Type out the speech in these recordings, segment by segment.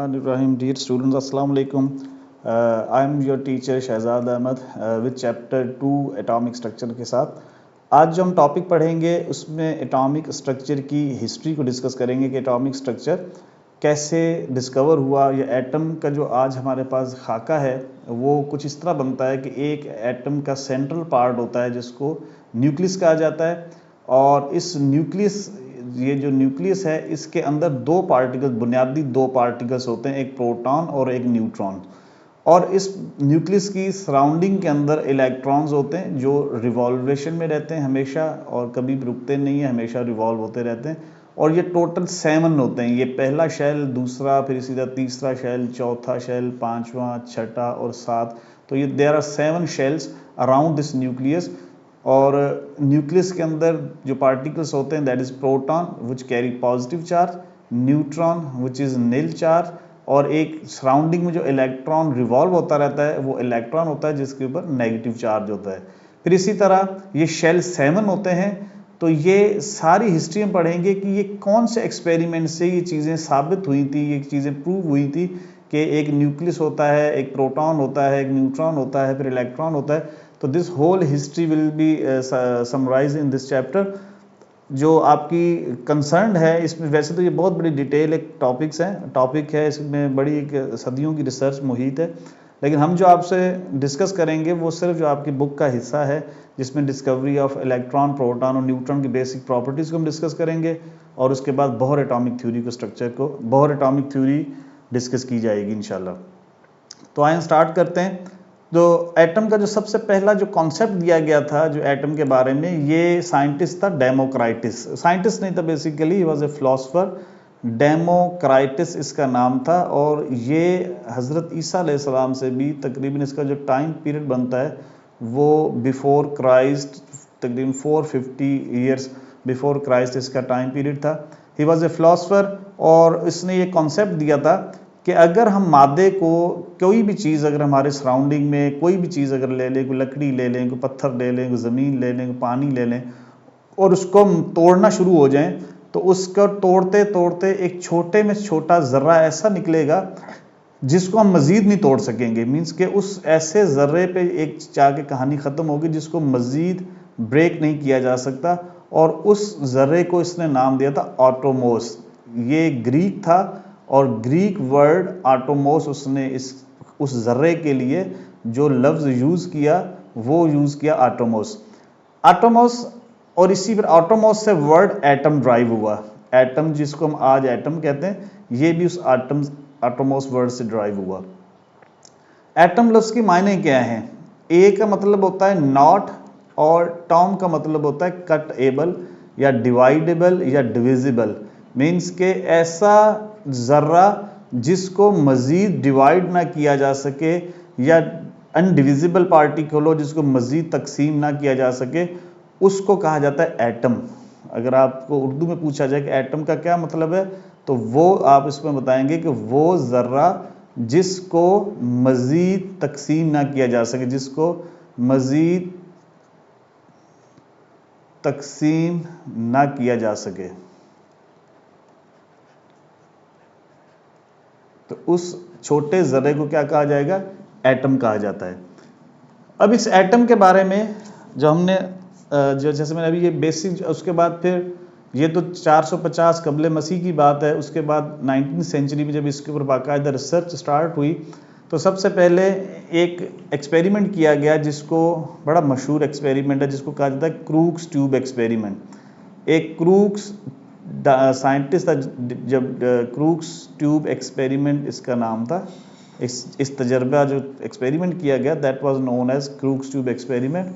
Bismillahirrahmanirrahim. Dear students, Assalamu alaikum. I am your teacher Shahzad Ahmed with chapter 2 atomic structure के साथ। आज जो हम टॉपिक पढ़ेंगे उसमें एटॉमिक स्ट्रक्चर की हिस्ट्री को डिस्कस करेंगे कि एटॉमिक स्ट्रक्चर कैसे डिस्कवर हुआ। या एटम का जो आज हमारे पास खाका है वो कुछ इस तरह बनता है कि एक एटम का सेंट्रल पार्ट होता है जिसको न्यूक्लियस कहा जाता है, और इस न्यूक्लियस ये जो न्यूक्लियस है इसके अंदर बुनियादी दो पार्टिकल्स होते हैं, एक प्रोटॉन और एक न्यूट्रॉन। और इस न्यूक्लियस की सराउंडिंग के अंदर इलेक्ट्रॉन्स होते हैं जो रिवॉल्वेशन में रहते हैं हमेशा, और कभी भी रुकते नहीं है, हमेशा रिवॉल्व होते रहते हैं। और ये टोटल 7 होते हैं। ये पहला शेल, दूसरा, फिर इसी तरह तीसरा शेल, चौथा शेल, पांचवा, छठा और 7। तो ये there are 7 shells around this nucleus. और न्यूक्लियस के अंदर जो पार्टिकल्स होते हैं that is proton which carry positive charge, neutron which is nil charge, और एक सराउंडिंग में जो इलेक्ट्रॉन रिवॉल्व होता रहता है वो इलेक्ट्रॉन होता है जिसके ऊपर नेगेटिव चार्ज होता है। फिर इसी तरह ये शेल 7 होते हैं। तो ये सारी हिस्ट्री में पढ़ेंगे कि ये कौन से एक्सपेरिमेंट से ये चीज़ें साबित हुई थी, ये चीज़ें प्रूव हुई थी कि एक न्यूक्लियस होता है, एक प्रोटॉन होता है, एक न्यूट्रॉन होता है, फिर इलेक्ट्रॉन होता है। तो this whole history will be summarise in this chapter. जो आपकी कंसर्न है इसमें, वैसे तो ये बहुत बड़ी डिटेल एक टॉपिक है, इसमें बड़ी एक सदियों की रिसर्च मुहित है, लेकिन हम जो आपसे डिस्कस करेंगे वो सिर्फ जो आपकी बुक का हिस्सा है जिसमें डिस्कवरी ऑफ इलेक्ट्रॉन, प्रोटॉन और न्यूट्रॉन की बेसिक प्रॉपर्टीज़ को हम डिस्कस करेंगे, और उसके बाद Bohr atomic theory Bohr atomic theory discuss की जाएगी इंशाल्लाह। तो आइए स्टार्ट करते हैं। जो एटम का जो सबसे पहला जो कॉन्सेप्ट दिया गया था जो एटम के बारे में, ये साइंटिस्ट था डेमोक्राइटिस। साइंटिस्ट नहीं था basically, he was a philosopher. Democritus इसका नाम था, और ये हज़रत ईसा अलैहिस्सलाम से भी तकरीबन इसका जो टाइम पीरियड बनता है वो बिफोर क्राइस्ट, तकरीबन 450 ईयर्स बिफोर क्राइस्ट इसका टाइम पीरियड था। ही वाज ए फिलोसोफर, और इसने ये कॉन्सेप्ट दिया था कि अगर हम मादे को, कोई भी चीज़ अगर हमारे सराउंडिंग में कोई भी चीज़ अगर ले लें, कोई लकड़ी ले लें, कोई पत्थर ले लें, कोई ज़मीन ले लें, कोई पानी ले लें, और उसको हम तोड़ना शुरू हो जाएं, तो उसको तोड़ते तोड़ते एक छोटे में छोटा ज़र्रा ऐसा निकलेगा जिसको हम मज़ीद नहीं तोड़ सकेंगे। मीन्स के उस ऐसे ज़र्रे पे एक जाके कहानी ख़त्म होगी जिसको मज़ीद ब्रेक नहीं किया जा सकता। और उस ज़र्रे को इसने नाम दिया था आटोमोस। ये ग्रीक था, और ग्रीक वर्ड आटोमोस, उसने उस ज़र्रे के लिए जो लफ्ज़ यूज़ किया वो यूज़ किया आटोमोस। और इसी पर आटोमोस से वर्ड एटम ड्राइव हुआ। एटम जिसको हम आज एटम कहते हैं, ये भी उस आटोमोस वर्ड से ड्राइव हुआ। एटम लफ्ज़ के मायने क्या हैं? ए का मतलब होता है नॉट, और टॉम का मतलब होता है कट एबल या डिवाइडेबल या डिविजिबल। मीन्स के ऐसा ज़र्रा जिसको मज़ीद डिवाइड ना किया जा सके, या अनडिविजिबल पार्टिकल हो जिसको मज़ीद तकसीम ना किया जा सके, उसको कहा जाता है एटम। अगर आपको उर्दू में पूछा जाए कि एटम का क्या मतलब है, तो वो आप इसमें बताएंगे कि वो ज़र्रा जिसको मज़ीद तकसीम ना किया जा सके, जिसको मज़ीद तकसीम ना किया जा सके, तो उस छोटे ज़र्रे को क्या कहा जाएगा? एटम कहा जाता है। अब इस एटम के बारे में जो हमने जैसे मैंने अभी ये बेसिक, उसके बाद फिर ये तो 450 कबले मसीह की बात है। उसके बाद 19वीं सेंचुरी में जब इसके ऊपर बाकायदा रिसर्च स्टार्ट हुई, तो सबसे पहले एक एक्सपेरिमेंट किया गया जिसको, बड़ा मशहूर एक्सपेरिमेंट है, जिसको कहा जाता है क्रूक्स ट्यूब एक्सपेरिमेंट। एक क्रूक्स साइंटिस्ट था, जब क्रूक्स ट्यूब एक्सपेरिमेंट इसका नाम था। इस तजर्बा जो एक्सपेरिमेंट किया गया that was known as Crookes tube experiment.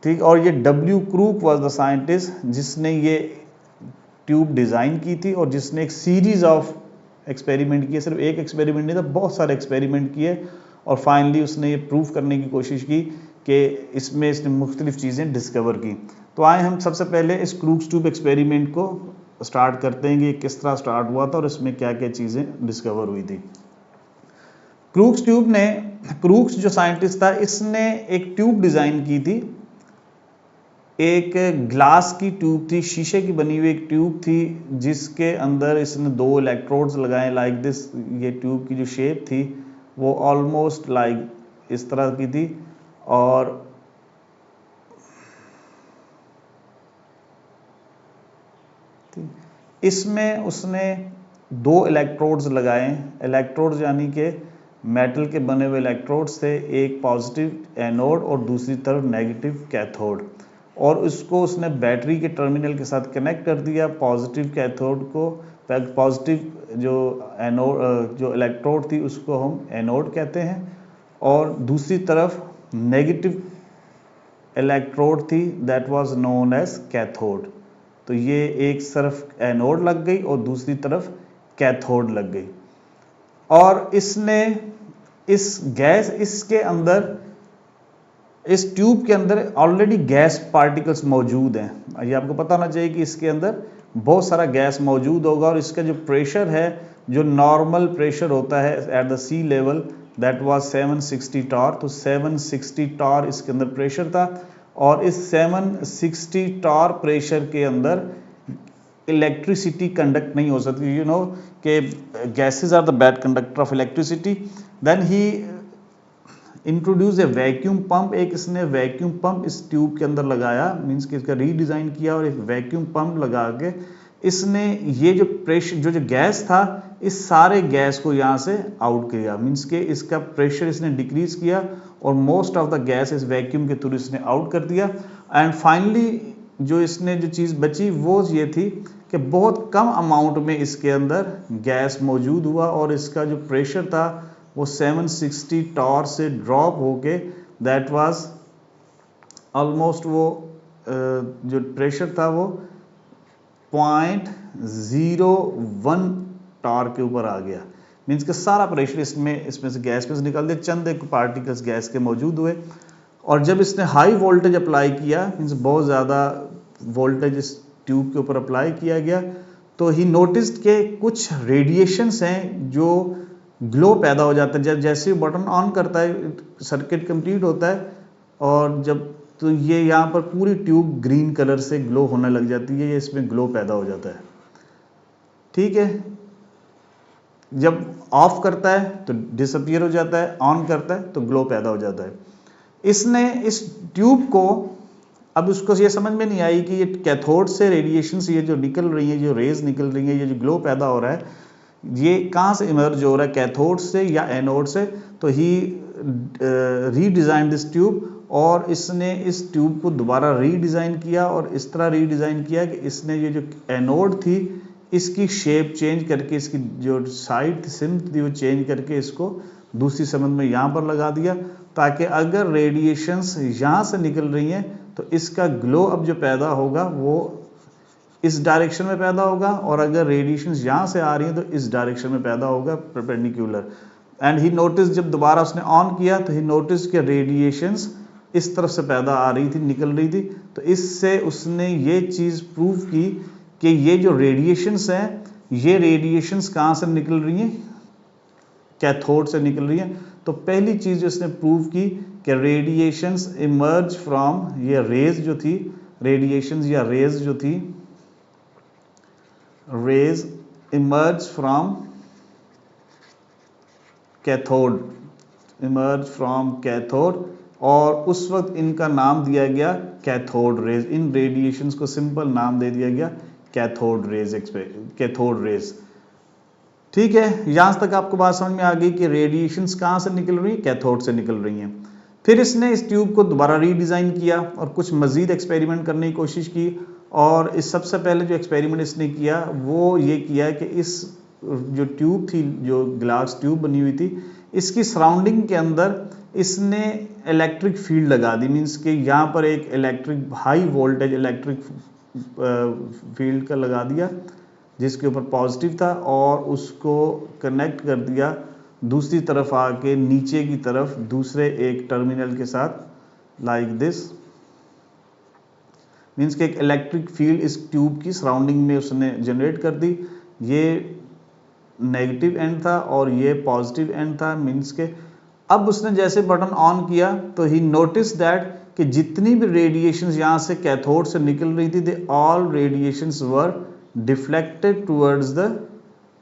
ठीक, और ये W Crook was the scientist जिसने ये ट्यूब डिज़ाइन की थी, और जिसने एक सीरीज ऑफ एक्सपेरिमेंट किए। सिर्फ एक एक्सपेरिमेंट नहीं था, बहुत सारे एक्सपेरिमेंट किए, और फाइनली उसने ये प्रूव करने की कोशिश की कि इसमें इसने मुख्तलिफ चीज़ें डिस्कवर की। तो आए हम सबसे पहले इस क्रूक्स ट्यूब एक्सपेरिमेंट को स्टार्ट करते हैं कि किस तरह स्टार्ट हुआ था और इसमें क्या क्या चीज़ें डिस्कवर हुई थी। क्रूक्स जो साइंटिस्ट था, इसने एक ट्यूब डिज़ाइन की थी एक ग्लास की ट्यूब थी, शीशे की बनी हुई एक ट्यूब थी, जिसके अंदर इसने 2 इलेक्ट्रोड्स लगाए लाइक दिस। ये ट्यूब की जो शेप थी वो ऑलमोस्ट लाइक इस तरह की थी, और इसमें उसने 2 इलेक्ट्रोड्स लगाए। इलेक्ट्रोड्स यानी कि मेटल के बने हुए इलेक्ट्रोड्स थे, एक पॉजिटिव एनोड और दूसरी तरफ नेगेटिव कैथोड, और उसको उसने बैटरी के टर्मिनल के साथ कनेक्ट कर दिया। पॉजिटिव कैथोड को, पॉजिटिव जो एनोड जो इलेक्ट्रोड थी उसको हम एनोड कहते हैं, और दूसरी तरफ नेगेटिव इलेक्ट्रोड थी that was known as cathode. तो ये एक तरफ एनोड लग गई और दूसरी तरफ कैथोड लग गई, और इसने इस गैस इसके अंदर, इस ट्यूब के अंदर ऑलरेडी गैस पार्टिकल्स मौजूद हैं। ये आपको पता होना चाहिए कि इसके अंदर बहुत सारा गैस मौजूद होगा, और इसका जो प्रेशर है, जो नॉर्मल प्रेशर होता है at the sea level, that was 760 torr. तो 760 टॉर इसके अंदर प्रेशर था, और इस 760 टॉर प्रेशर के अंदर इलेक्ट्रिसिटी कंडक्ट नहीं हो सकती। यू नो कि gases are the bad conductor of electricity. Then he introduce a vacuum pump. एक इसने वैक्यूम पंप इस ट्यूब के अंदर लगाया, मीन्स कि इसका रीडिज़ाइन किया, और एक वैक्यूम पंप लगा के इसने ये जो प्रेशर जो गैस था, इस सारे गैस को यहाँ से आउट किया, मीन्स कि इसका प्रेशर इसने डिक्रीज किया, और मोस्ट ऑफ द गैस इस वैक्यूम के थ्रू इसने आउट कर दिया। एंड फाइनली जो इसने जो चीज़ बची वो ये थी कि बहुत कम अमाउंट में इसके अंदर गैस मौजूद हुआ, और इसका जो प्रेशर था वो 760 टॉर से ड्रॉप होके दैट वाज ऑलमोस्ट वो जो प्रेशर था वो 0.01 टॉर के ऊपर आ गया। मीन्स कि सारा प्रेशर इसमें से गैस में से निकल दिया, चंद एक पार्टिकल्स गैस के मौजूद हुए। और जब इसने हाई वोल्टेज अप्लाई किया, मीन्स बहुत ज़्यादा वोल्टेज इस ट्यूब के ऊपर अप्लाई किया गया, तो ही नोटिस्ड के कुछ रेडिएशंस हैं जो ग्लो पैदा हो जाता है। जब जैसे बटन ऑन करता है सर्किट कंप्लीट होता है, और जब तो ये यहाँ पर पूरी ट्यूब ग्रीन कलर से ग्लो होने लग जाती है, ये इसमें ग्लो पैदा हो जाता है। ठीक है, जब ऑफ करता है तो डिसअपियर हो जाता है, ऑन करता है तो ग्लो पैदा हो जाता है। इसने इस ट्यूब को, अब उसको ये समझ में नहीं आई कि ये कैथोड से रेडिएशन ये जो निकल रही है, जो रेज निकल रही है, ये जो ग्लो पैदा हो रहा है, ये कहाँ से इमर्ज हो रहा है, कैथोड से या एनोड से। तो ही रीडिज़ाइन दिस ट्यूब, और इसने इस ट्यूब को दोबारा रीडिज़ाइन किया, और इस तरह रीडिज़ाइन किया कि इसने ये जो एनोड थी इसकी शेप चेंज करके, इसकी जो साइड थी सिम थी वो चेंज करके इसको दूसरी समझ में यहाँ पर लगा दिया, ताकि अगर रेडिएशंस यहाँ से निकल रही हैं तो इसका ग्लो अब जो पैदा होगा वो इस डायरेक्शन में पैदा होगा, और अगर रेडिएशंस यहाँ से आ रही हैं तो इस डायरेक्शन में पैदा होगा, परपेंडिकुलर। एंड ही नोटिस, जब दोबारा उसने ऑन किया तो ही नोटिस कि रेडिएशंस इस तरफ से पैदा आ रही थी, निकल रही थी। तो इससे उसने ये चीज़ प्रूव की कि ये जो रेडिएशंस हैं, ये रेडिएशंस कहाँ से निकल रही हैं, कैथोड से निकल रही हैं। तो पहली चीज़ जो इसने प्रूव की कि रेडिएशंस इमर्ज फ्रॉम, ये रेज जो थी, रेडिएशंस या रेज जो थी, rays emerge from cathode, emerge from cathode, और उस वक्त इनका नाम दिया गया कैथोड रेज। इन रेडिएशंस को सिंपल नाम दे दिया गया कैथोड रेज, कैथोड रेज। ठीक है, यहाँ तक आपको बात समझ में आ गई कि रेडिएशंस कहाँ से निकल रही है, कैथोड से निकल रही हैं। फिर इसने इस ट्यूब को दोबारा रीडिज़ाइन किया और कुछ मज़ीद एक्सपेरिमेंट करने की कोशिश की, और इस सबसे पहले जो एक्सपेरिमेंट इसने किया वो ये किया कि इस जो ट्यूब थी, जो ग्लास ट्यूब बनी हुई थी, इसकी सराउंडिंग के अंदर इसने इलेक्ट्रिक फील्ड लगा दी। मीन्स कि यहाँ पर एक electric high voltage electric field का लगा दिया, जिसके ऊपर पॉजिटिव था, और उसको कनेक्ट कर दिया दूसरी तरफ आके नीचे की तरफ दूसरे एक टर्मिनल के साथ, लाइक दिस। मीन्स कि एक इलेक्ट्रिक फील्ड इस ट्यूब की सराउंडिंग में उसने जनरेट कर दी। ये नेगेटिव एंड था और ये पॉजिटिव एंड था। मीन्स के अब उसने जैसे बटन ऑन किया तो ही नोटिस दैट कि जितनी भी रेडिएशंस यहाँ से कैथोड से निकल रही थी, they all radiations were deflected towards the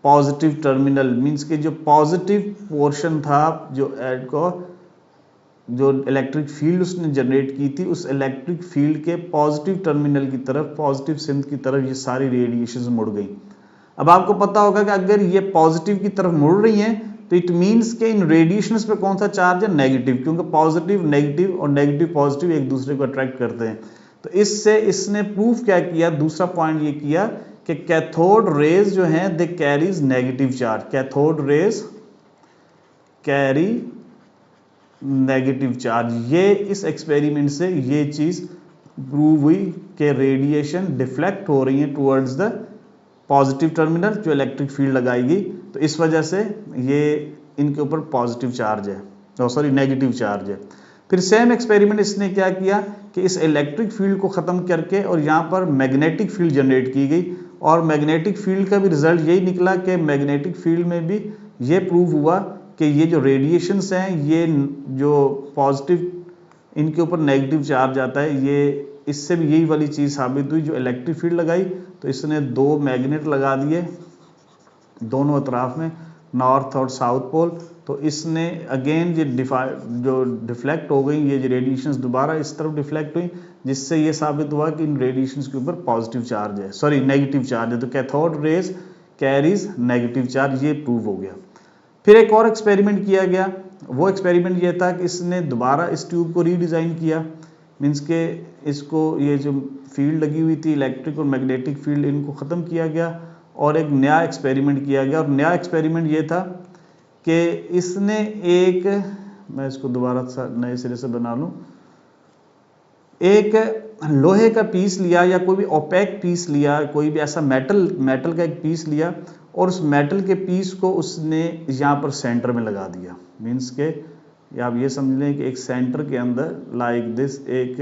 positive terminal, means कि जो पॉजिटिव पोर्शन था, जो इलेक्ट्रिक फील्ड उसने जनरेट की थी, उस इलेक्ट्रिक फील्ड के पॉजिटिव टर्मिनल की तरफ, पॉजिटिव सिंथ की तरफ ये सारी रेडिएशंस मुड़ गई। अब आपको पता होगा कि अगर ये पॉजिटिव की तरफ मुड़ रही हैं तो इट मीन्स कि इन रेडिएशंस पे कौन सा चार्ज है, नेगेटिव, क्योंकि पॉजिटिव नेगेटिव और नेगेटिव पॉजिटिव एक दूसरे को अट्रैक्ट करते हैं। तो इससे इसने प्रूफ क्या किया, दूसरा पॉइंट ये किया कि कैथोड रेज जो हैं they carries negative charge, cathode rays carry negative charge. ये इस एक्सपेरिमेंट से ये चीज प्रूव हुई कि रेडिएशन डिफ्लेक्ट हो रही है टुवर्ड्स द पॉजिटिव टर्मिनल, जो इलेक्ट्रिक फील्ड लगाएगी, तो इस वजह से ये इनके ऊपर पॉजिटिव चार्ज है, सॉरी नेगेटिव चार्ज है। फिर सेम एक्सपेरिमेंट इसने क्या किया कि इस इलेक्ट्रिक फील्ड को ख़त्म करके और यहाँ पर मैग्नेटिक फील्ड जनरेट की गई, और मैग्नेटिक फील्ड का भी रिजल्ट यही निकला कि मैग्नेटिक फील्ड में भी ये प्रूव हुआ कि ये जो रेडिएशंस हैं, ये जो पॉजिटिव इनके ऊपर नेगेटिव चार्ज आता है, ये इससे भी यही वाली चीज़ साबित हुई। जो इलेक्ट्रिक फील्ड लगाई तो इसने दो मैग्नेट लगा दिए दोनों अतराफ में, नॉर्थ और साउथ पोल, तो इसने अगेन ये जो डिफ्लेक्ट हो गई, ये रेडिएशंस दोबारा इस तरफ डिफ्लेक्ट हुई, जिससे ये साबित हुआ कि इन रेडिएशंस के ऊपर पॉजिटिव चार्ज है, सॉरी नेगेटिव चार्ज है। तो cathode rays carries negative charge, ये प्रूव हो गया। फिर एक और एक्सपेरिमेंट किया गया, वो एक्सपेरिमेंट ये था कि इसने दोबारा इस ट्यूब को रीडिज़ाइन किया, मीन्स के इसको ये जो फील्ड लगी हुई थी इलेक्ट्रिक और मैग्नेटिक फील्ड, इनको ख़त्म किया गया और एक नया एक्सपेरिमेंट किया गया। और नया एक्सपेरिमेंट ये था कि इसने एक, मैं इसको दोबारा नए सिरे से बना लूँ, एक लोहे का पीस लिया या कोई भी ओपेक पीस लिया, कोई भी ऐसा मेटल का एक पीस लिया, और उस मेटल के पीस को उसने यहाँ पर सेंटर में लगा दिया, मीन्स के या आप ये समझ लें कि एक सेंटर के अंदर लाइक दिस एक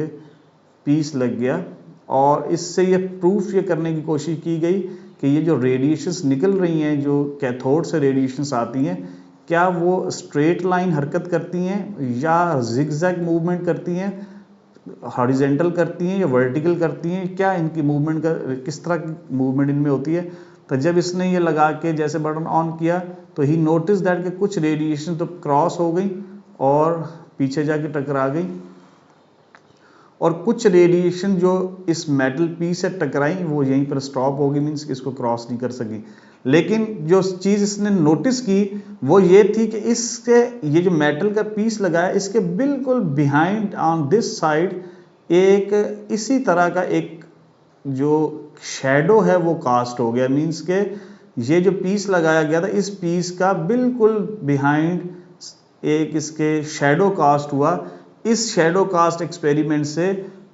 पीस लग गया, और इससे ये प्रूफ ये करने की कोशिश की गई कि ये जो रेडिएशंस निकल रही हैं, जो कैथोड से रेडिएशंस आती हैं, क्या वो स्ट्रेट लाइन हरकत करती हैं या जिगजैग मूवमेंट करती हैं, हॉरिजेंटल करती हैं या वर्टिकल करती हैं, क्या इनकी मूवमेंट का किस तरह की मूवमेंट इनमें होती है। तो जब इसने ये लगा के जैसे बटन ऑन किया तो ही नोटिस दैट कि कुछ रेडिएशन तो क्रॉस हो गई और पीछे जाके टकरा गई, और कुछ रेडिएशन जो इस मेटल पीस से टकराई वो यहीं पर स्टॉप हो गई, मीन्स कि इसको क्रॉस नहीं कर सकी। लेकिन जो चीज़ इसने नोटिस की वो ये थी कि इसके ये जो मेटल का पीस लगाया, इसके बिल्कुल बिहाइंड ऑन दिस साइड एक इसी तरह का एक जो शैडो है वो कास्ट हो गया, मीन्स के ये जो पीस लगाया गया था इस पीस का बिल्कुल बिहाइंड एक इसके शैडो कास्ट हुआ। इस शैडो कास्ट एक्सपेरिमेंट से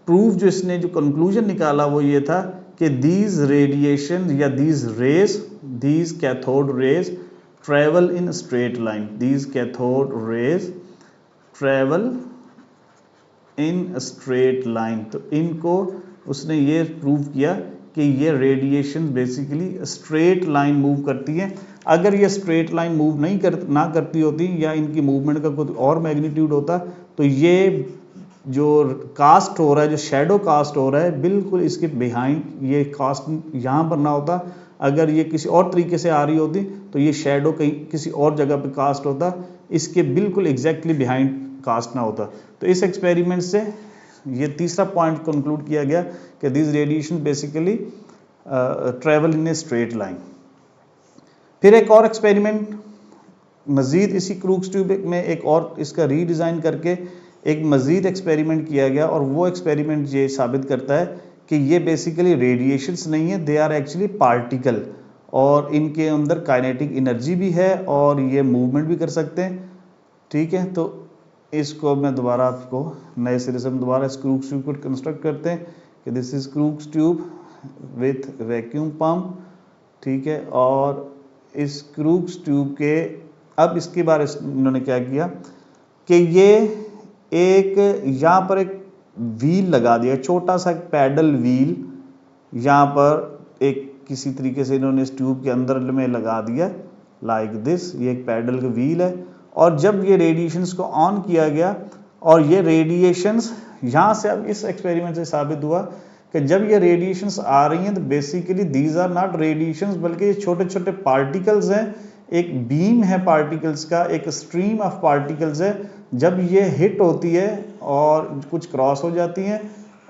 प्रूफ जो इसने जो कंक्लूजन निकाला वो ये था कि दीज रेडिएशन या these rays, these cathode rays travel in straight line, these cathode rays travel in straight line. तो इनको उसने ये प्रूव किया कि ये radiation basically straight line move करती है। अगर ये स्ट्रेट लाइन मूव ना करती होती या इनकी मूवमेंट का कोई और मैग्नीट्यूड होता तो ये जो कास्ट हो रहा है, जो शैडो कास्ट हो रहा है, बिल्कुल इसके बिहाइंड ये कास्ट यहाँ पर ना होता। अगर ये किसी और तरीके से आ रही होती तो ये शैडो कहीं किसी और जगह पे कास्ट होता, इसके बिल्कुल एग्जैक्टली बिहाइंड कास्ट ना होता। तो इस एक्सपेरिमेंट से ये तीसरा पॉइंट कंक्लूड किया गया कि this radiation basically travel in a straight line. फिर एक और एक्सपेरिमेंट मज़ीद इसी क्रूक्स ट्यूब में एक और इसका रीडिज़ाइन करके एक मज़ीद एक्सपेरिमेंट किया गया, और वो एक्सपेरिमेंट ये साबित करता है कि ये बेसिकली रेडिएशंस नहीं है, दे आर एक्चुअली पार्टिकल, और इनके अंदर काइनेटिक एनर्जी भी है और ये मूवमेंट भी कर सकते हैं। ठीक है, तो इसको मैं दोबारा आपको नए सिरे से दोबारा क्रूक्स ट्यूब को कंस्ट्रक्ट करते हैं कि this is crooks tube with vacuum pump. ठीक है, और इस क्रूक्स ट्यूब के अब इसके बारे में इन्होंने क्या किया कि ये एक यहाँ पर एक व्हील लगा दिया, छोटा सा पैडल व्हील यहाँ पर एक किसी तरीके से इन्होंने इस ट्यूब के अंदर में लगा दिया लाइक दिस। ये एक पैडल का व्हील है, और जब ये रेडिएशंस को ऑन किया गया और ये रेडिएशंस यहाँ से अब इस एक्सपेरिमेंट से साबित हुआ कि जब ये रेडिएशंस आ रही हैं तो basically these are not radiations, बल्कि ये छोटे छोटे पार्टिकल्स हैं, एक बीम है पार्टिकल्स का, एक स्ट्रीम ऑफ पार्टिकल्स है। जब ये हिट होती है और कुछ क्रॉस हो जाती हैं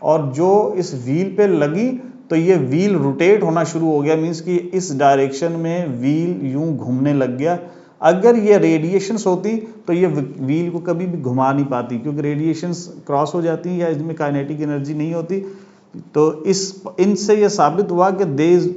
और जो इस व्हील पे लगी तो ये व्हील रोटेट होना शुरू हो गया, मीन्स कि इस डायरेक्शन में व्हील यूं घूमने लग गया। अगर ये रेडिएशंस होती तो ये व्हील को कभी भी घुमा नहीं पाती, क्योंकि रेडिएशंस क्रॉस हो जाती हैं या इसमें काइनेटिक एनर्जी नहीं होती। तो इनसे ये साबित हुआ कि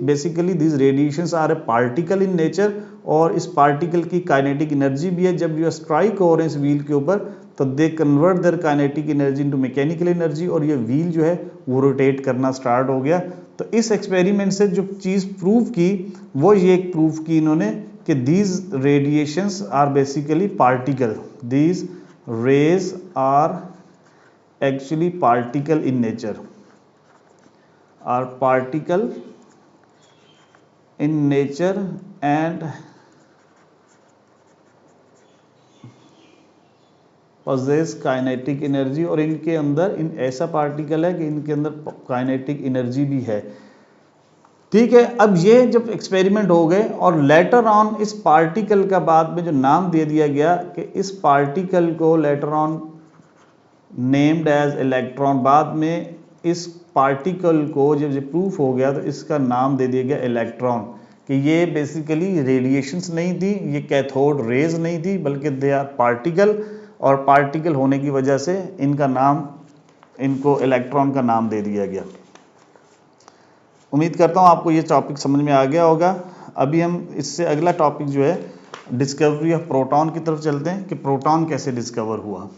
basically these radiations are a particle in nature, और इस पार्टिकल की काइनेटिक एनर्जी भी है। जब ये स्ट्राइक हो रहे हैं इस व्हील के ऊपर तो they convert there kinetic energy into mechanical energy, और ये व्हील जो है वो रोटेट करना स्टार्ट हो गया। तो इस एक्सपेरिमेंट से जो चीज़ प्रूव की वो ये प्रूव की इन्होंने कि these radiations are basically particle, these rays are actually particle in nature, are particle in nature and possess kinetic energy, और इनके अंदर ऐसा पार्टिकल है कि इनके अंदर काइनेटिक एनर्जी भी है। ठीक है, अब ये जब एक्सपेरिमेंट हो गए और लेटर ऑन इस पार्टिकल का बाद में जो नाम दे दिया गया कि इस पार्टिकल को later on named as electron, बाद में इस पार्टिकल को जब ये प्रूफ हो गया तो इसका नाम दे दिया गया इलेक्ट्रॉन, कि ये बेसिकली रेडिएशंस नहीं थी, ये कैथोड रेज नहीं थी, बल्कि दे आर पार्टिकल, और पार्टिकल होने की वजह से इनको इलेक्ट्रॉन का नाम दे दिया गया। उम्मीद करता हूँ आपको ये टॉपिक समझ में आ गया होगा। अभी हम इससे अगला टॉपिक जो है डिस्कवरी ऑफ प्रोटॉन की तरफ चलते हैं कि प्रोटॉन कैसे डिस्कवर हुआ।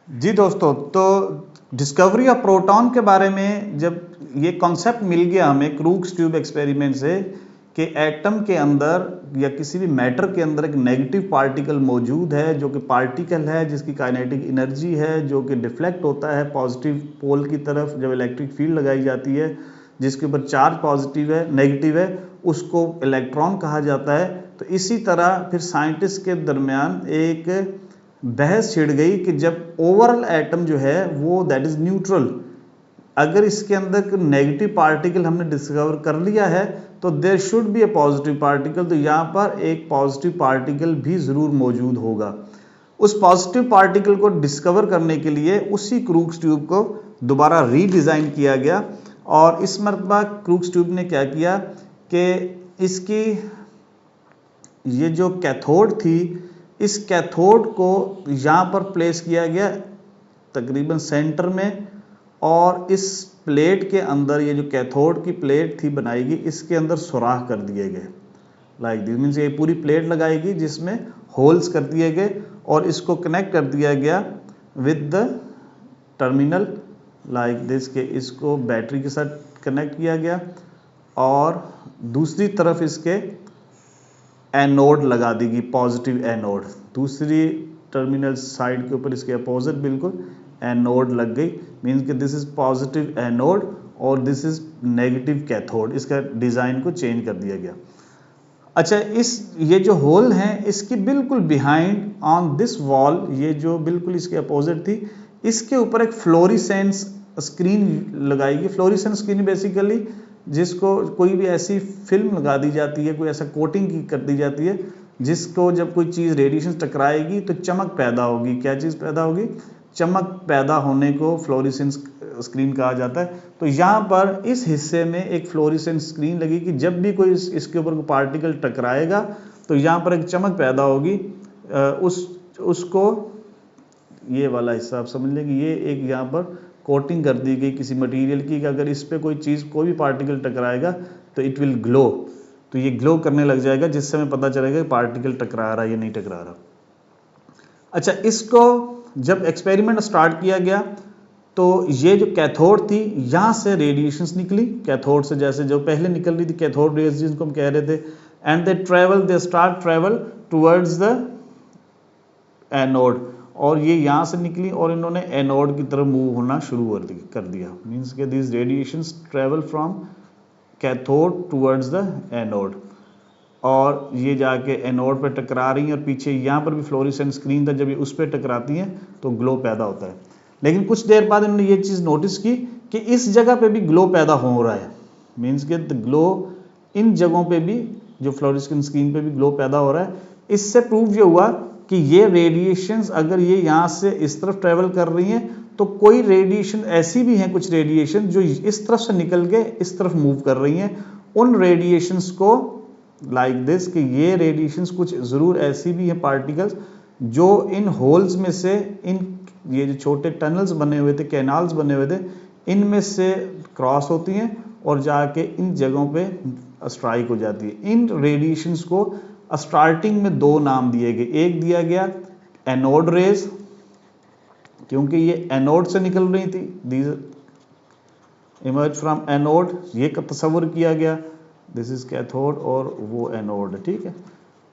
जी दोस्तों, तो डिस्कवरी ऑफ प्रोटॉन के बारे में जब ये कॉन्सेप्ट मिल गया हमें क्रूक्स ट्यूब एक्सपेरिमेंट से कि एटम के अंदर या किसी भी मैटर के अंदर एक नेगेटिव पार्टिकल मौजूद है, जो कि पार्टिकल है जिसकी काइनेटिक एनर्जी है, जो कि डिफ्लेक्ट होता है पॉजिटिव पोल की तरफ जब इलेक्ट्रिक फील्ड लगाई जाती है, जिसके ऊपर चार्ज पॉजिटिव है नेगेटिव है, उसको इलेक्ट्रॉन कहा जाता है। तो इसी तरह फिर साइंटिस्ट के दरमियान एक बहस छिड़ गई कि जब ओवरऑल एटम जो है वो दैट इज न्यूट्रल, अगर इसके अंदर नेगेटिव पार्टिकल हमने डिस्कवर कर लिया है तो there should be a positive particle, तो यहाँ पर एक पॉजिटिव पार्टिकल भी ज़रूर मौजूद होगा। उस पॉजिटिव पार्टिकल को डिस्कवर करने के लिए उसी क्रूक्स ट्यूब को दोबारा रीडिज़ाइन किया गया, और इस मरतबा क्रूक्स ट्यूब ने क्या किया कि इसकी ये जो कैथोड थी, इस कैथोड को यहाँ पर प्लेस किया गया तकरीबन सेंटर में, और इस प्लेट के अंदर ये जो कैथोड की प्लेट थी बनाएगी, इसके अंदर सुराख कर दिए गए लाइक दिस, मीन्स ये पूरी प्लेट लगाएगी जिसमें होल्स कर दिए गए, और इसको कनेक्ट कर दिया गया with the terminal like this, के इसको बैटरी के साथ कनेक्ट किया गया, और दूसरी तरफ इसके एनोड लगा देगी, पॉजिटिव एनोड, दूसरी टर्मिनल साइड के ऊपर इसके अपोजिट बिल्कुल एनोड लग गई, मीन्स कि दिस इज पॉजिटिव एनोड और दिस इज नेगेटिव कैथोड। इसका डिज़ाइन को चेंज कर दिया गया। अच्छा, ये जो होल हैं इसकी बिल्कुल बिहाइंड ऑन दिस वॉल, ये जो बिल्कुल इसके अपोजिट थी, इसके ऊपर एक फ्लोरिसेंस स्क्रीन लगाएगी। फ्लोरिसेंस स्क्रीन बेसिकली जिसको कोई भी ऐसी फिल्म लगा दी जाती है, कोई ऐसा कोटिंग की कर दी जाती है जिसको जब कोई चीज़ रेडिएशन टकराएगी तो चमक पैदा होगी। क्या चीज़ पैदा होगी? चमक पैदा होने को फ्लोरिसेंस स्क्रीन कहा जाता है। तो यहाँ पर इस हिस्से में एक फ्लोरिसेंस स्क्रीन लगी कि जब भी कोई इसके ऊपर पार्टिकल टकराएगा तो यहाँ पर एक चमक पैदा होगी। उसको ये वाला हिस्सा आप समझ लें कि ये एक यहाँ पर कोटिंग कर दी गई किसी मटेरियल की कि अगर इस पे कोई भी पार्टिकल टकराएगा तो इट विल ग्लो, तो ये ग्लो करने लग जाएगा, जिससे हमें पता चलेगा कि पार्टिकल टकरा रहा है या नहीं टकरा रहा। अच्छा, इसको जब एक्सपेरिमेंट स्टार्ट किया गया तो ये जो कैथोड थी यहाँ से रेडिएशंस निकली, कैथोड से जैसे जो पहले निकल रही थी कैथोड रेज जिनको हम कह रहे थे, and they start travel towards the anode, और ये यहाँ से निकली और इन्होंने एनोड की तरफ मूव होना शुरू कर दिया। मीन्स के this radiations travel from cathode towards the anode, और ये जाके एनोड पे टकरा रही हैं, और पीछे यहाँ पर भी फ्लोरिसेंट स्क्रीन था, जब ये उस पर टकराती हैं तो ग्लो पैदा होता है। लेकिन कुछ देर बाद इन्होंने ये चीज़ नोटिस की कि इस जगह पे भी ग्लो पैदा हो रहा है, मीन्स के ग्लो इन जगहों पे भी, जो फ्लोरोसेंट स्क्रीन पे भी ग्लो पैदा हो रहा है। इससे प्रूव ये हुआ कि ये रेडिएशंस अगर ये यहाँ से इस तरफ ट्रेवल कर रही हैं तो कोई रेडिएशन ऐसी भी हैं, कुछ रेडिएशन जो इस तरफ से निकल के इस तरफ मूव कर रही हैं। उन रेडिएशंस को लाइक दिस कि ये रेडिएशंस कुछ ज़रूर ऐसी भी हैं पार्टिकल्स जो इन होल्स में से, इन ये जो छोटे टनल्स बने हुए थे, कैनाल्स बने हुए थे, इनमें से क्रॉस होती हैं और जाके इन जगहों पे स्ट्राइक हो जाती है। इन रेडिएशंस को स्टार्टिंग में दो नाम दिए गए, एक दिया गया एनोड रेज, क्योंकि ये एनोड से निकल रही थी, दीज इमर्ज फ्रॉम एनोड, ये का तस्वर किया गया, दिस इज कैथोड और वो एनोड, ठीक है।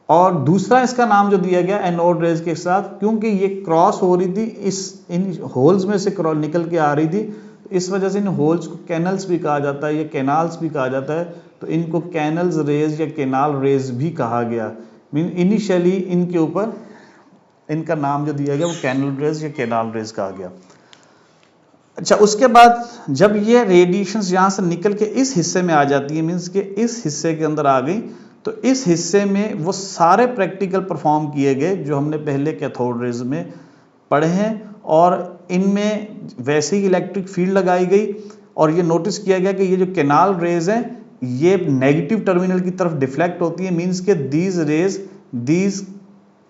और दूसरा इसका नाम जो दिया गया एनोड रेज के साथ, क्योंकि ये क्रॉस हो रही थी, इस इन होल्स में से निकल के आ रही थी, इस वजह से इन होल्स को कैनल्स भी कहा जाता है या कैनाल्स भी कहा जाता है, तो इनको कैनल्स रेज या कैनाल रेज भी कहा गया। मीन इनिशियली इनके ऊपर इनका नाम जो दिया गया वो कैनल रेज या कैनाल रेज कहा गया। अच्छा, उसके बाद जब ये रेडिएशंस यहाँ से निकल के इस हिस्से में आ जाती है, मीन्स के इस हिस्से के अंदर आ गई, तो इस हिस्से में वो सारे प्रैक्टिकल परफॉर्म किए गए जो हमने पहले कैथोड रेज में पढ़े हैं, और इनमें वैसे ही इलेक्ट्रिक फील्ड लगाई गई और ये नोटिस किया गया कि ये जो कैनाल रेज हैं ये नेगेटिव टर्मिनल की तरफ डिफ्लेक्ट होती है। मीन्स के these rays, these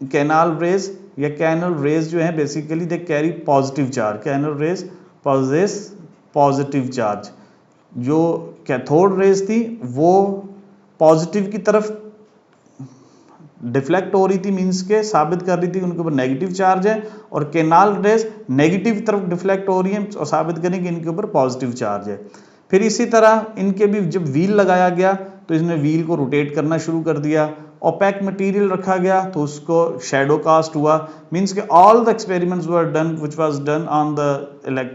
canal rays या कैनल रेज जो है basically they carry positive charge, canal rays possess positive charge. जो कैथोड रेज थी वो पॉजिटिव की तरफ डिफ्लेक्ट हो रही थी, मीन्स के साबित कर रही थी उनके ऊपर नेगेटिव चार्ज है, और कैनाल रेज नेगेटिव तरफ डिफ्लेक्ट हो रही है और साबित करें कि इनके ऊपर पॉजिटिव चार्ज है। फिर इसी तरह इनके भी जब व्हील लगाया गया तो इसने व्हील को रोटेट करना शुरू कर दिया। ओपैक मटेरियल रखा गया तो उसको शैडो कास्ट हुआ। मीन्स के all the experiments were done which was done on the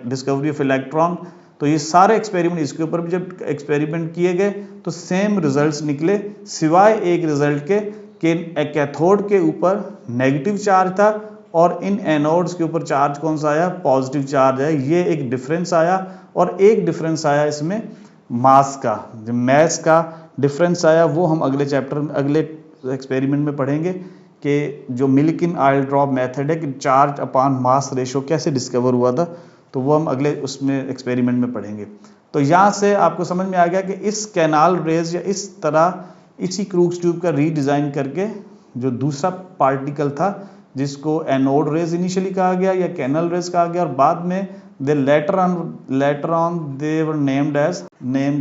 discovery of electron. तो ये सारे एक्सपेरिमेंट, इसके ऊपर भी जब एक्सपेरिमेंट किए गए तो सेम रिजल्ट्स निकले, सिवाय एक रिजल्ट के कि कैथोड के ऊपर नेगेटिव चार्ज था और इन एनोड्स के ऊपर चार्ज कौन सा आया, पॉजिटिव चार्ज है। ये एक डिफरेंस आया, और एक डिफरेंस आया इसमें मास का, जो मैस का डिफरेंस आया वो हम अगले चैप्टर में, अगले एक्सपेरिमेंट में पढ़ेंगे कि जो मिल्किन ऑयल ड्रॉप मेथड है कि चार्ज अपॉन मास रेशो कैसे डिस्कवर हुआ था, तो वो हम अगले उसमें एक्सपेरिमेंट में पढ़ेंगे। तो यहाँ से आपको समझ में आ गया कि इस कैनाल रेज या इस तरह इसी क्रूक्स ट्यूब का रीडिज़ाइन करके जो दूसरा पार्टिकल था जिसको एनोड रेज इनिशियली कहा गया या कैनल रेज कहा गया, और बाद में they later on they were named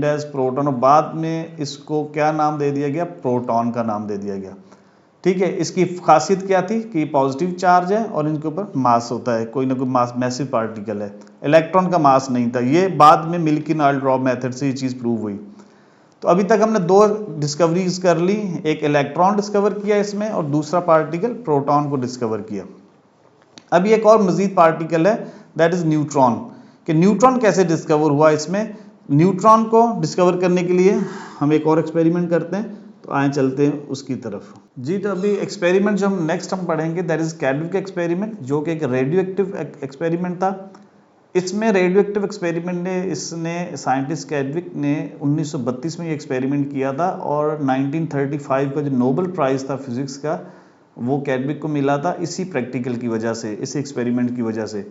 as proton, और बाद में इसको क्या नाम दे दिया गया, प्रोटॉन का नाम दे दिया गया। ठीक है, इसकी खासियत क्या थी कि पॉजिटिव चार्ज है और इनके ऊपर मास होता है, कोई ना कोई मास, मैसिव पार्टिकल है। इलेक्ट्रॉन का मास नहीं था। ये बाद में मिल्किन ऑयल ड्रॉप मेथड से ये चीज़ प्रूव हुई। तो अभी तक हमने दो डिस्कवरीज कर ली, एक इलेक्ट्रॉन डिस्कवर किया इसमें और दूसरा पार्टिकल प्रोटॉन को डिस्कवर किया। अभी एक और मजीद पार्टिकल है, दैट इज न्यूट्रॉन। कि न्यूट्रॉन कैसे डिस्कवर हुआ। इसमें न्यूट्रॉन को डिस्कवर करने के लिए हम एक और एक्सपेरिमेंट करते हैं, तो आए चलते हैं उसकी तरफ जी। तो अभी एक्सपेरिमेंट जो हम नेक्स्ट पढ़ेंगे दैट इज कैडविक एक्सपेरिमेंट, जो कि एक रेडियो एक्टिव एक्सपेरिमेंट था। इसमें रेडियो एक्टिव एक्सपेरिमेंट ने इसने साइंटिस्ट कैडविक ने 1932 में ये एक्सपेरिमेंट किया था, और 1935 का जो नोबेल प्राइज़ था फिजिक्स का वो कैडविक को मिला था इसी प्रैक्टिकल की वजह से, इस एक्सपेरिमेंट की वजह से।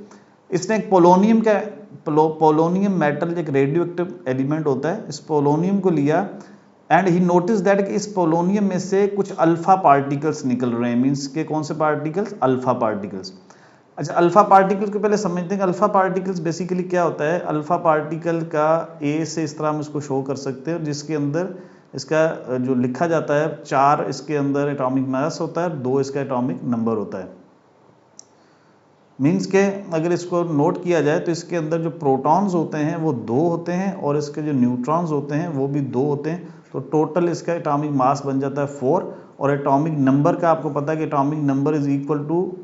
इसने एक पोलोनियम मेटल, एक रेडियो एक्टिव एलिमेंट होता है, इस पोलोनियम को लिया एंड ही नोटिस दैट कि इस पोलोनियम में से कुछ अल्फा पार्टिकल्स निकल रहे हैं। मीन्स के कौन से पार्टिकल्स, अल्फा पार्टिकल्स। अच्छा, अल्फा पार्टिकल को पहले समझते हैं कि अल्फा पार्टिकल्स बेसिकली क्या होता है। अल्फा पार्टिकल का ए से इस तरह हम इसको शो कर सकते हैं, जिसके अंदर इसका जो लिखा जाता है 4 इसके अंदर एटॉमिक मास होता है, 2 इसका एटॉमिक नंबर होता है। मीन्स के अगर इसको नोट किया जाए तो इसके अंदर जो प्रोटॉन्स होते हैं वो 2 होते हैं और इसके जो न्यूट्रॉन्स होते हैं वो भी 2 होते हैं। तो टोटल इसका एटॉमिक मास बन जाता है 4, और एटॉमिक नंबर का आपको पता है कि atomic number is equal to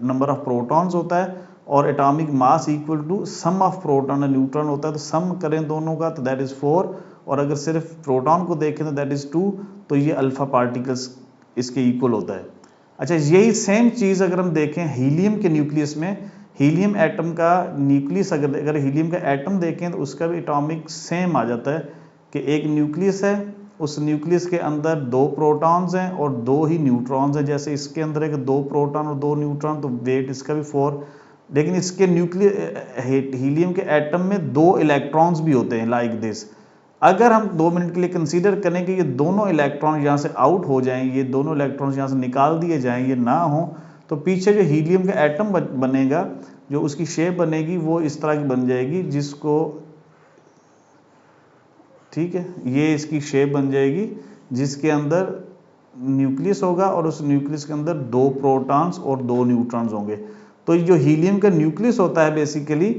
number of protons होता है, और atomic mass equal to sum of proton और न्यूट्रॉन होता है। तो सम करें दोनों का तो दैट इज़ 4, और अगर सिर्फ प्रोटॉन को देखें तो दैट इज़ 2। तो ये अल्फा पार्टिकल्स इसके इक्वल होता है। अच्छा, यही सेम चीज़ अगर हम देखें हीलियम के न्यूक्लियस में, हीलियम एटम का न्यूक्लियस अगर हीलियम का एटम देखें तो उसका भी एटॉमिक सेम आ जाता है कि एक न्यूक्लियस है, उस न्यूक्लियस के अंदर 2 प्रोटॉन्स हैं और 2 ही न्यूट्रॉन्स हैं। जैसे इसके अंदर है कि 2 प्रोटॉन और 2 न्यूट्रॉन, तो वेट इसका भी 4। लेकिन इसके हीलियम के एटम में 2 इलेक्ट्रॉन्स भी होते हैं लाइक दिस। अगर हम 2 मिनट के लिए कंसीडर करें कि ये दोनों इलेक्ट्रॉन यहाँ से आउट हो जाएं, ये दोनों इलेक्ट्रॉन्स यहाँ से निकाल दिए जाएं, ये ना हो, तो पीछे जो हीलियम का एटम बनेगा, जो उसकी शेप बनेगी वो इस तरह की बन जाएगी, जिसको, ठीक है, ये इसकी शेप बन जाएगी जिसके अंदर न्यूक्लियस होगा और उस न्यूक्लियस के अंदर 2 प्रोटॉन्स और 2 न्यूट्रॉन्स होंगे। तो जो हीलियम का न्यूक्लियस होता है बेसिकली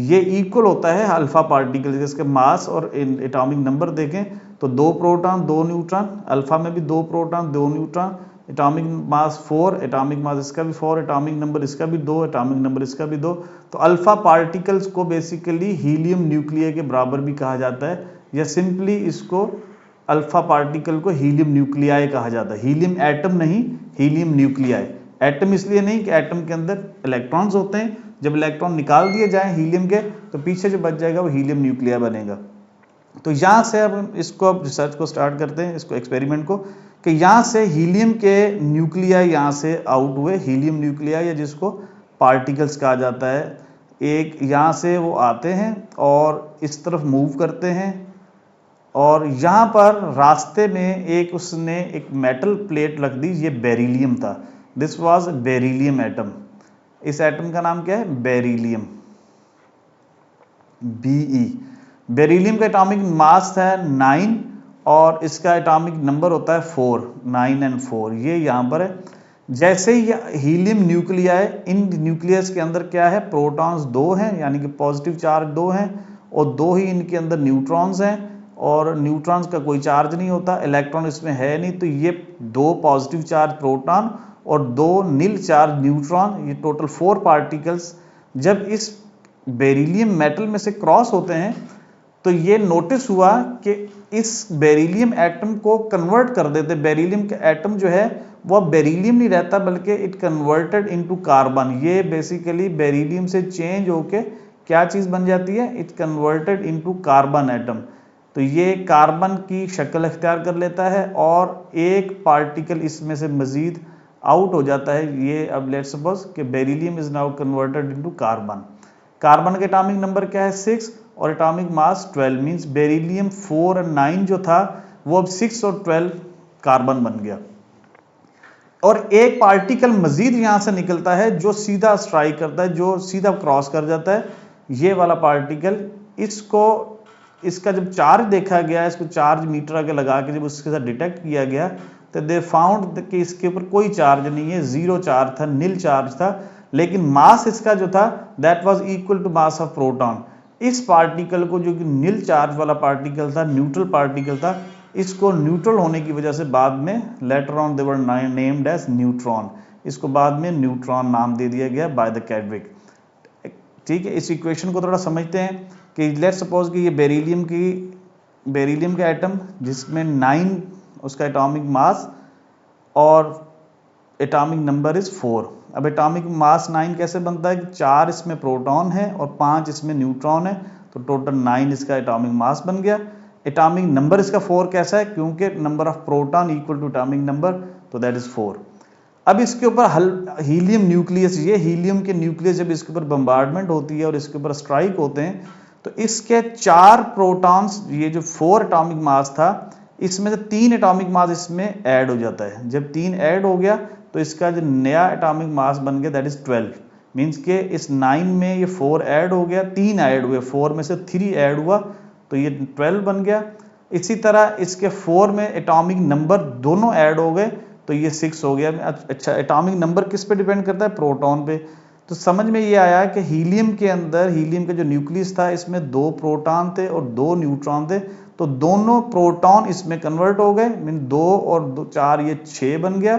ये इक्वल होता है अल्फा पार्टिकल। इसके मास और एटॉमिक नंबर देखें तो 2 प्रोटॉन 2 न्यूट्रॉन, अल्फा में भी 2 proton 2 neutron, atomic mass 4, atomic mass इसका भी 4, एटॉमिक नंबर इसका भी 2, एटॉमिक नंबर इसका भी 2। तो अल्फा पार्टिकल्स को बेसिकली हीलियम न्यूक्लियर के बराबर भी कहा जाता है, या सिंपली इसको अल्फा पार्टिकल को हीलियम न्यूक्लियाई कहा जाता है। हीलियम एटम नहीं, हीलियम न्यूक्लियाई। एटम इसलिए नहीं कि एटम के अंदर इलेक्ट्रॉन्स होते हैं, जब इलेक्ट्रॉन निकाल दिए जाए हीलियम के तो पीछे जो बच जाएगा वो हीलियम न्यूक्लिया बनेगा। तो यहाँ से अब इसको अब रिसर्च को स्टार्ट करते हैं, इसको एक्सपेरिमेंट को, कि यहाँ से हीलियम के न्यूक्लिया यहाँ से आउट हुए, हीलियम न्यूक्लिया या जिसको पार्टिकल्स कहा जाता है, एक यहाँ से वो आते हैं और इस तरफ मूव करते हैं, और यहाँ पर रास्ते में एक उसने एक मेटल प्लेट रख दी, ये बेरिलियम था। This was beryllium atom. इस एटम का नाम क्या है? Beryllium, Be। बेरिलियम का एटॉमिक मास है 9 और इसका एटॉमिक नंबर होता है 4, 9 और 4, ये यहाँ पर है। जैसे ही हीलियम न्यूक्लिया है, इन न्यूक्लियस के अंदर क्या है? प्रोटॉन्स 2 हैं, यानी कि पॉजिटिव चार्ज 2 हैं, और 2 ही इनके अंदर न्यूट्रॉन्स हैं, और न्यूट्रॉन्स का कोई चार्ज नहीं होता, इलेक्ट्रॉन इसमें है नहीं। तो ये 2 पॉजिटिव चार्ज प्रोटॉन और 2 नील चार्ज न्यूट्रॉन, ये टोटल 4 पार्टिकल्स जब इस बेरिलियम मेटल में से क्रॉस होते हैं तो ये नोटिस हुआ कि इस बेरिलियम एटम को कन्वर्ट कर देते। बेरिलियम का एटम जो है वो बेरिलियम नहीं रहता बल्कि इट कन्वर्टेड इनटू कार्बन। ये बेसिकली बेरिलियम से चेंज होके क्या चीज बन जाती है? It converted into carbon atom. तो ये कार्बन की शक्ल अख्तियार कर लेता है और एक पार्टिकल इसमें से मजीद आउट हो जाता है। ये अब लेट्स सपोज कि beryllium is now converted into carbon. Carbon का एटॉमिक नंबर क्या है? 6 और एटॉमिक मास 12, मींस बेरिलियम 4 और 9 जो था वो अब 6 और 12 कार्बन बन गया। और एक पार्टिकल मजीद यहां से निकलता है जो सीधा स्ट्राइक करता है, जो सीधा क्रॉस कर जाता है, ये वाला पार्टिकल। इसका जब चार्ज देखा गया, इसको चार्ज मीटर आगे लगा के जब उसके साथ डिटेक्ट किया गया तो दे फाउंड कि इसके ऊपर कोई चार्ज नहीं है, 0 चार्ज था, नील चार्ज था, लेकिन मास इसका जो था that was equal to mass of proton. इस पार्टिकल को, जो कि नील चार्ज वाला पार्टिकल था, न्यूट्रल पार्टिकल था, इसको न्यूट्रल होने की वजह से बाद में later on they were named as neutron. इसको बाद में न्यूट्रॉन नाम दे दिया गया बाय द कैडविक। ठीक है, इस इक्वेशन को थोड़ा समझते हैं कि लेट्स सपोज कि ये बेरिलियम का एटम जिसमें 9 उसका एटॉमिक मास और एटॉमिक नंबर इज 4। अब एटॉमिक मास 9 कैसे बनता है कि 4 इसमें प्रोटॉन है और 5 इसमें न्यूट्रॉन है, तो टोटल 9 इसका एटॉमिक मास बन गया। एटॉमिक नंबर इसका 4 कैसा है? क्योंकि number of proton equal to atomic number, तो दैट इज 4। अब इसके ऊपर हीलियम न्यूक्लियस, ये हीलियम के न्यूक्लियस जब इसके ऊपर बम्बार्डमेंट होती है और इसके ऊपर स्ट्राइक होते हैं तो इसके 4 प्रोटॉन्स, ये जो 4 एटॉमिक मास था इसमें से 3 एटॉमिक मास इसमें ऐड हो जाता है। जब 3 ऐड हो गया तो इसका जो नया एटॉमिक मास बन गया दैट इज 12, मींस के इस 9 में ये 4 ऐड हो गया, 3 ऐड हुए, 4 में से 3 ऐड हुआ तो ये 12 बन गया। इसी तरह इसके 4 में एटॉमिक नंबर दोनों ऐड हो गए तो ये 6 हो गया। अच्छा, एटॉमिक नंबर किस पे डिपेंड करता है? प्रोटॉन पे। तो समझ में ये आया कि हीलियम के अंदर, हीलियम का जो न्यूक्लियस था इसमें 2 प्रोटॉन थे और 2 न्यूट्रॉन थे, तो दोनों प्रोटॉन इसमें कन्वर्ट हो गए, मीन 2 और 2 4 ये 6 बन गया।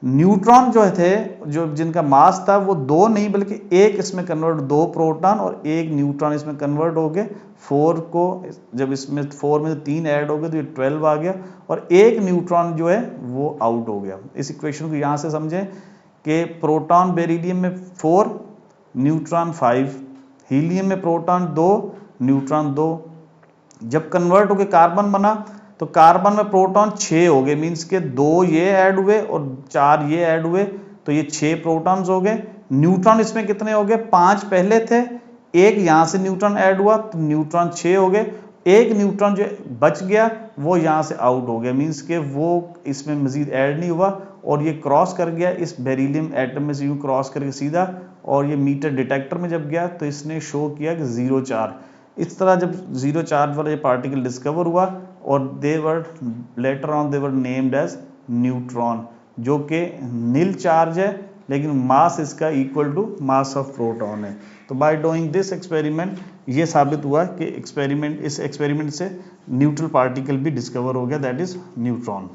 न्यूट्रॉन जो थे, जो जिनका मास था वो 2 नहीं बल्कि 1 इसमें कन्वर्ट, 2 प्रोटॉन और 1 न्यूट्रॉन इसमें कन्वर्ट हो गए। 4 को जब इसमें 4 में 3 ऐड हो गए तो ये 12 आ गया और 1 न्यूट्रॉन जो है वो आउट हो गया। इस इक्वेशन को यहाँ से समझें कि प्रोटॉन बेरिलियम में 4 न्यूट्रॉन 5, हीलियम में प्रोटॉन 2, न्यूट्रॉन 2। जब कन्वर्ट होके कार्बन बना तो कार्बन में प्रोटॉन 6 हो गए, मीन्स के 2 ये ऐड हुए और 4 ये ऐड हुए, तो ये 6 प्रोटॉन्स हो गए। न्यूट्रॉन इसमें कितने हो गए, 5 पहले थे, एक यहाँ से न्यूट्रॉन ऐड हुआ तो न्यूट्रॉन 6 हो गए, एक न्यूट्रॉन जो बच गया वो यहाँ से आउट हो गया, मीन्स के वो इसमें मजीद ऐड नहीं हुआ और ये क्रॉस कर गया इस बेरिलियम एटम में से, यूँ क्रॉस करके सीधा, और ये मीटर डिटेक्टर में जब गया तो इसने शो किया कि 0 चार्ज। इस तरह जब 0 चार्ज वाला ये पार्टिकल डिस्कवर हुआ और they were later on they were named as neutron, जो कि नील चार्ज है लेकिन मास इसका equal to mass of proton है। तो बाय डूइंग दिस एक्सपेरिमेंट ये साबित हुआ कि इस एक्सपेरिमेंट से न्यूट्रल पार्टिकल भी डिस्कवर हो गया, दैट इज न्यूट्रॉन।